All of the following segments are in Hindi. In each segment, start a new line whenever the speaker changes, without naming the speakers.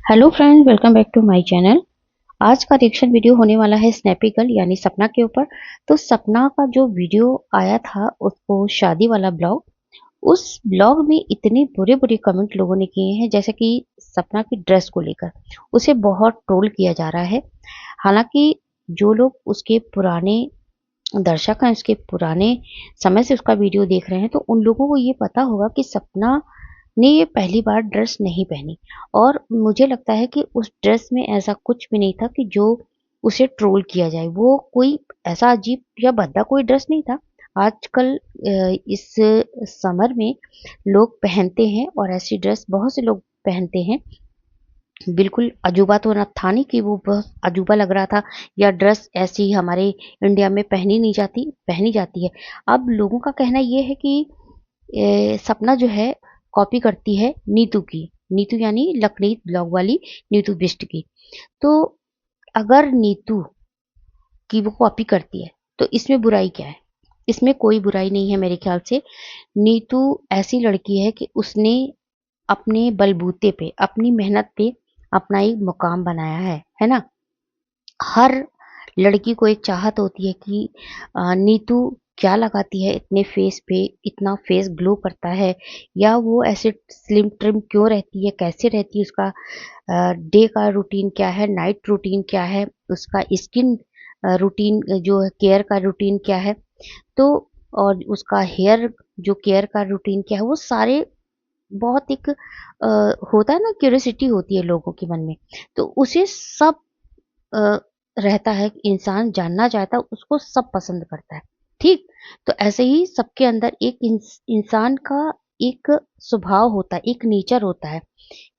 Hello friends, welcome back to my channel. आज का रिएक्शन वीडियो होने वाला है स्नैपी गर्ल यानी सपना के ऊपर। तो सपना का जो वीडियो आया था उसको शादी वाला ब्लॉग, उस ब्लॉग में इतने बुरे बुरे कमेंट लोगों ने किए हैं, जैसे कि सपना की ड्रेस को लेकर उसे बहुत ट्रोल किया जा रहा है। हालांकि जो लोग उसके पुराने दर्शक हैं, उसके पुराने समय से उसका वीडियो देख रहे हैं, तो उन लोगों को ये पता होगा कि सपना ने ये पहली बार ड्रेस नहीं पहनी। और मुझे लगता है कि उस ड्रेस में ऐसा कुछ भी नहीं था कि जो उसे ट्रोल किया जाए। वो कोई ऐसा अजीब या भद्दा कोई ड्रेस नहीं था। आजकल इस समर में लोग पहनते हैं और ऐसी ड्रेस बहुत से लोग पहनते हैं। बिल्कुल अजूबा तो ना था नहीं कि वो बहुत अजूबा लग रहा था, या ड्रेस ऐसी हमारे इंडिया में पहनी नहीं जाती, पहनी जाती है। अब लोगों का कहना ये है कि सपना जो है कॉपी करती है नीतू की। नीतू यानी लखनीत ब्लॉग वाली नीतू बिष्ट की। तो अगर नीतू की वो कॉपी करती है तो इसमें बुराई क्या है? इसमें कोई बुराई नहीं है मेरे ख्याल से। नीतू ऐसी लड़की है कि उसने अपने बलबूते पे, अपनी मेहनत पे अपना एक मुकाम बनाया है ना? हर लड़की को एक चाहत होती है कि नीतू क्या लगाती है इतने फेस पे, इतना फेस ग्लो करता है, या वो ऐसे स्लिम ट्रिम क्यों रहती है, कैसे रहती है, उसका डे का रूटीन क्या है, नाइट रूटीन क्या है, उसका स्किन रूटीन जो है, केयर का रूटीन क्या है। तो और उसका हेयर जो केयर का रूटीन क्या है, वो सारे बहुत एक होता है ना, क्यूरियोसिटी होती है लोगों के मन में। तो उसे सब अ, रहता है, इंसान जानना चाहता है, उसको सब पसंद करता है। ठीक? तो ऐसे ही सबके अंदर एक इंसान का एक स्वभाव होता है, एक नेचर होता है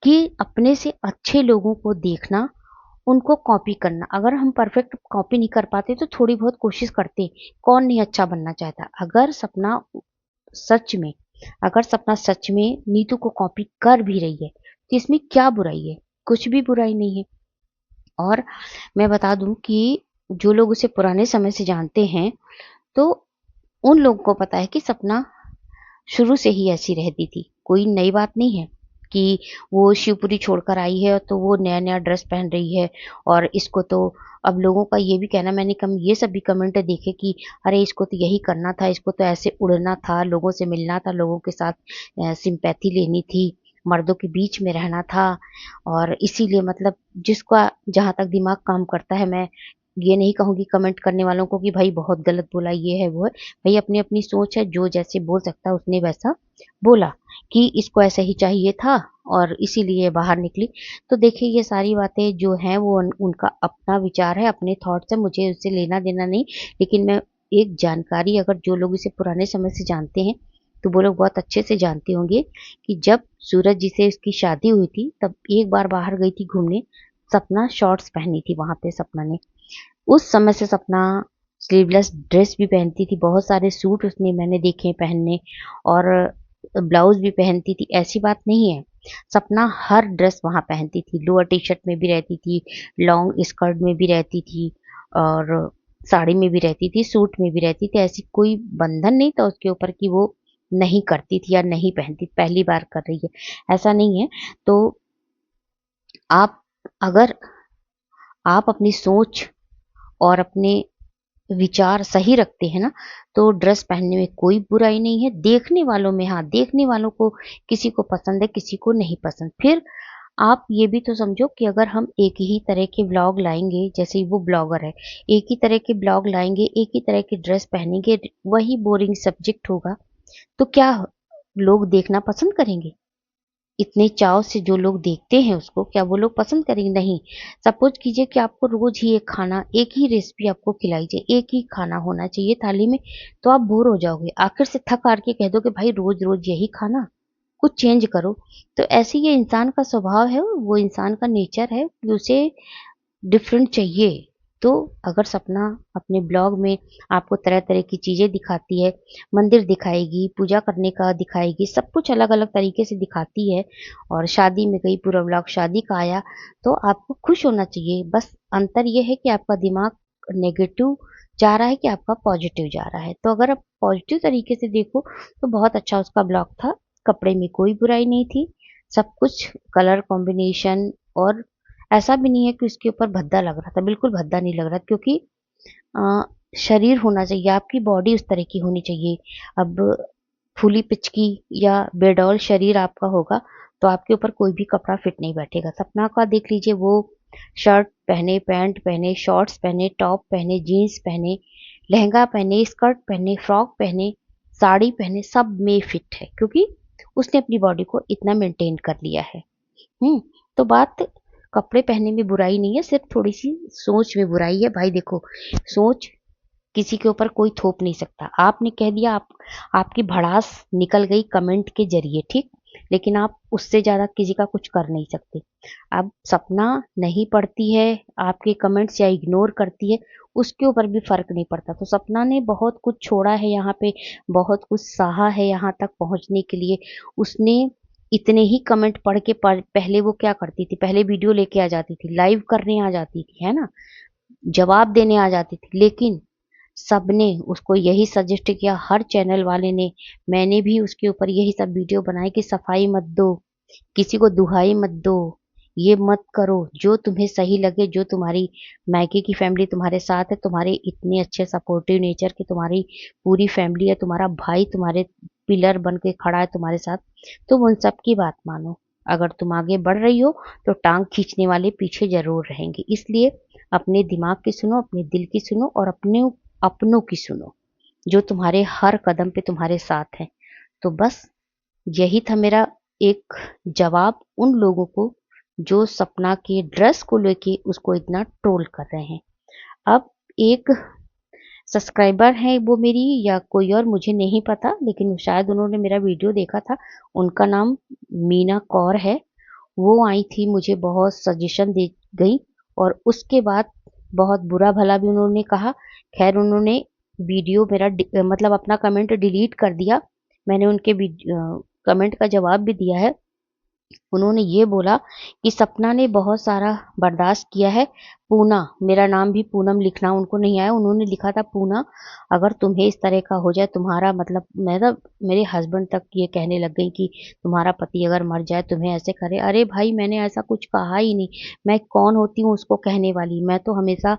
कि अपने से अच्छे लोगों को देखना, उनको कॉपी करना। अगर हम परफेक्ट कॉपी नहीं कर पाते तो थोड़ी बहुत कोशिश करते हैं। कौन नहीं अच्छा बनना चाहता? सच में अगर सपना सच में नीतू को कॉपी कर भी रही है तो इसमें क्या बुराई है? कुछ भी बुराई नहीं है। और मैं बता दूं कि जो लोग उसे पुराने समय से जानते हैं, तो उन लोगों को पता है कि सपना शुरू से ही ऐसी रहती थी। कोई नई बात नहीं है कि वो शिवपुरी छोड़कर आई है तो वो नया नया ड्रेस पहन रही है। और इसको तो अब लोगों का ये भी कहना, मैंने कम ये सब भी कमेंट देखे कि अरे इसको तो यही करना था, इसको तो ऐसे उड़ना था, लोगों से मिलना था, लोगों के साथ सिंपैथी लेनी थी, मर्दों के बीच में रहना था। और इसीलिए मतलब जिसका जहाँ तक दिमाग काम करता है, मैं ये नहीं कहूँगी कमेंट करने वालों को कि भाई बहुत गलत बोला, ये है वो है। भाई अपनी अपनी सोच है, जो जैसे बोल सकता है उसने वैसा बोला कि इसको ऐसा ही चाहिए था और इसीलिए बाहर निकली। तो देखिए ये सारी बातें जो हैं वो उनका अपना विचार है, अपने थॉट्स है, मुझे उससे लेना देना नहीं। लेकिन मैं एक जानकारी, अगर जो लोग इसे पुराने समय से जानते हैं तो वो लोग बहुत अच्छे से जानते होंगे कि जब सूरज जी से इसकी शादी हुई थी तब एक बार बाहर गई थी घूमने, सपना शॉर्ट्स पहनी थी वहां पे सपना ने। उस समय से सपना स्लीवलेस ड्रेस भी पहनती थी, बहुत सारे सूट उसने मैंने देखे पहनने, और ब्लाउज भी पहनती थी, ऐसी बात नहीं है। सपना हर ड्रेस वहां पहनती थी, लोअर टी शर्ट में भी रहती थी, लॉन्ग स्कर्ट में भी रहती थी, और साड़ी में भी रहती थी, सूट में भी रहती थी। ऐसी कोई बंधन नहीं था उसके ऊपर कि वो नहीं करती थी या नहीं पहनती, पहली बार कर रही है, ऐसा नहीं है। तो आप अगर आप अपनी सोच और अपने विचार सही रखते हैं ना, तो ड्रेस पहनने में कोई बुराई नहीं है। देखने वालों में, हाँ, देखने वालों को किसी को पसंद है, किसी को नहीं पसंद। फिर आप ये भी तो समझो कि अगर हम एक ही तरह के ब्लॉग लाएंगे, जैसे वो ब्लॉगर है, एक ही तरह के ब्लॉग लाएंगे, एक ही तरह की ड्रेस पहनेंगे, वही बोरिंग सब्जेक्ट होगा, तो क्या लोग देखना पसंद करेंगे? इतने चाव से जो लोग देखते हैं उसको, क्या वो लोग पसंद करेंगे? नहीं। सपोज कीजिए कि आपको रोज ही एक खाना, एक ही रेसिपी आपको खिलाई जाए, एक ही खाना होना चाहिए थाली में, तो आप बोर हो जाओगे, आखिर से थक हार के कह दो कि भाई रोज रोज यही खाना, कुछ चेंज करो। तो ऐसे ये इंसान का स्वभाव है, वो इंसान का नेचर है कि उसे डिफरेंट चाहिए। तो अगर सपना अपने ब्लॉग में आपको तरह तरह की चीजें दिखाती है, मंदिर दिखाएगी, पूजा करने का दिखाएगी, सब कुछ अलग अलग तरीके से दिखाती है, और शादी में गई, पूरा ब्लॉग शादी का आया, तो आपको खुश होना चाहिए। बस अंतर यह है कि आपका दिमाग नेगेटिव जा रहा है कि आपका पॉजिटिव जा रहा है। तो अगर आप पॉजिटिव तरीके से देखो तो बहुत अच्छा उसका ब्लॉग था। कपड़े में कोई बुराई नहीं थी, सब कुछ कलर कॉम्बिनेशन, और ऐसा भी नहीं है कि उसके ऊपर भद्दा लग रहा था, बिल्कुल भद्दा नहीं लग रहा, क्योंकि अ, शरीर होना चाहिए, आपकी बॉडी उस तरह की होनी चाहिए। अब फूली पिचकी या बेडौल शरीर आपका होगा तो आपके ऊपर कोई भी कपड़ा फिट नहीं बैठेगा। सपना का देख लीजिए, वो शर्ट पहने, पैंट पहने, शॉर्ट्स पहने, टॉप पहने, जीन्स पहने, लहंगा पहने, स्कर्ट पहने, फ्रॉक पहने, साड़ी पहने, सब में फिट है, क्योंकि उसने अपनी बॉडी को इतना मेंटेन कर लिया है। तो बात कपड़े पहनने में बुराई नहीं है, सिर्फ थोड़ी सी सोच में बुराई है। भाई देखो, सोच किसी के ऊपर कोई थोप नहीं सकता। आपने कह दिया, आपकी भड़ास निकल गई कमेंट के जरिए, ठीक, लेकिन आप उससे ज्यादा किसी का कुछ कर नहीं सकते। अब सपना नहीं पढ़ती है आपके कमेंट्स या इग्नोर करती है, उसके ऊपर भी फर्क नहीं पड़ता। तो सपना ने बहुत कुछ छोड़ा है यहाँ पे, बहुत कुछ सहा है यहाँ तक पहुंचने के लिए। उसने इतने ही कमेंट पढ़ के पहले वो क्या करती थी, पहले वीडियो लेके आ जाती थी, लाइव करने आ जाती थी, है ना, जवाब देने आ जाती थी, लेकिन सबने उसको यही सजेस्ट किया, हर चैनल वाले ने, मैंने भी उसके ऊपर यही सब वीडियो बनाई कि सफाई मत दो, किसी को दुहाई मत दो, ये मत करो, जो तुम्हें सही लगे, जो तुम्हारी मैके की फैमिली तुम्हारे साथ है, तुम्हारे इतने अच्छे सपोर्टिव नेचर की तुम्हारी पूरी फैमिली है, तुम्हारा भाई तुम्हारे पिलर बन के खड़ा है तुम्हारे साथ, तुम उन सब की बात मानो। अगर तुम आगे बढ़ रही हो तो टांग खींचने वाले पीछे जरूर रहेंगे। इसलिए अपने दिमाग की सुनो, अपने दिल की सुनो, और अपने अपनों की सुनो, जो तुम्हारे हर कदम पे तुम्हारे साथ हैं। तो बस यही था मेरा एक जवाब उन लोगों को जो सपना के ड्रेस को लेके उसको इतना ट्रोल कर रहे हैं। अब एक सब्सक्राइबर है वो मेरी या कोई और मुझे नहीं पता, लेकिन शायद उन्होंने मेरा वीडियो देखा था, उनका नाम मीना कौर है। वो आई थी, मुझे बहुत सजेशन दे गई, और उसके बाद बहुत बुरा भला भी उन्होंने कहा। खैर उन्होंने वीडियो मेरा मतलब अपना कमेंट डिलीट कर दिया। मैंने उनके कमेंट का जवाब भी दिया है। उन्होंने ये बोला कि सपना ने बहुत सारा बर्दाश्त किया है। पूना, मेरा नाम भी पूनम लिखना उनको नहीं आया, उन्होंने लिखा था पूना, अगर तुम्हें इस तरह का हो जाए, तुम्हारा मतलब मेरे हस्बैंड तक ये कहने लग गई कि तुम्हारा पति अगर मर जाए तुम्हें ऐसे करे। अरे भाई, मैंने ऐसा कुछ कहा ही नहीं। मैं कौन होती हूँ उसको कहने वाली? मैं तो हमेशा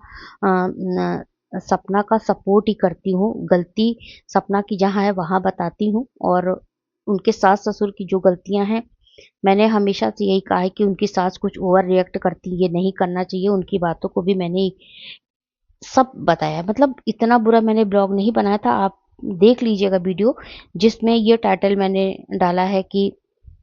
सपना का सपोर्ट ही करती हूँ। गलती सपना की जहाँ है वहां बताती हूँ, और उनके सास ससुर की जो गलतियां हैं, मैंने हमेशा से यही कहा है कि उनकी सास कुछ ओवर रिएक्ट करती है, ये नहीं करना चाहिए। उनकी बातों को भी मैंने सब बताया, मतलब इतना बुरा मैंने ब्लॉग नहीं बनाया था। आप देख लीजिएगा वीडियो, जिसमें ये टाइटल मैंने डाला है कि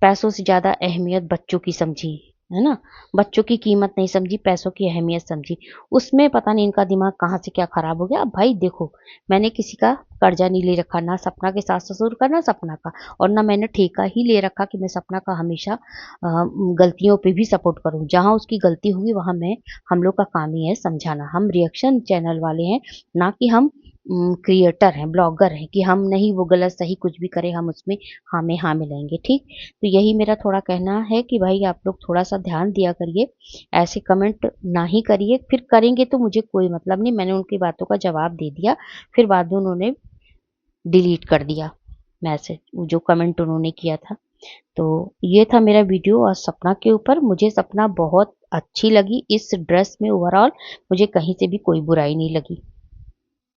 पैसों से ज़्यादा अहमियत बच्चों की समझी, है ना, बच्चों की कीमत नहीं समझी, पैसों की अहमियत समझी। उसमें पता नहीं इनका दिमाग कहाँ से क्या खराब हो गया। अब भाई देखो, मैंने किसी का कर्जा नहीं ले रखा, ना सपना के सास ससुर का, ना सपना का, और ना मैंने ठेका ही ले रखा कि मैं सपना का हमेशा गलतियों पे भी सपोर्ट करूं। जहां उसकी गलती होगी वहां मैं, हम लोग का काम ही है समझाना। हम रिएक्शन चैनल वाले हैं, ना कि हम क्रिएटर हैं, ब्लॉगर हैं, कि हम नहीं, वो गलत सही कुछ भी करे हम उसमें हाँ में हाँ मिलाएंगे। ठीक, तो यही मेरा थोड़ा कहना है कि भाई आप लोग थोड़ा सा ध्यान दिया करिए, ऐसे कमेंट ना ही करिए। फिर करेंगे तो मुझे कोई मतलब नहीं, मैंने उनकी बातों का जवाब दे दिया, फिर बाद में उन्होंने डिलीट कर दिया मैसेज, जो कमेंट उन्होंने किया था। तो ये था मेरा वीडियो और सपना के ऊपर। मुझे सपना बहुत अच्छी लगी इस ड्रेस में, ओवरऑल मुझे कहीं से भी कोई बुराई नहीं लगी।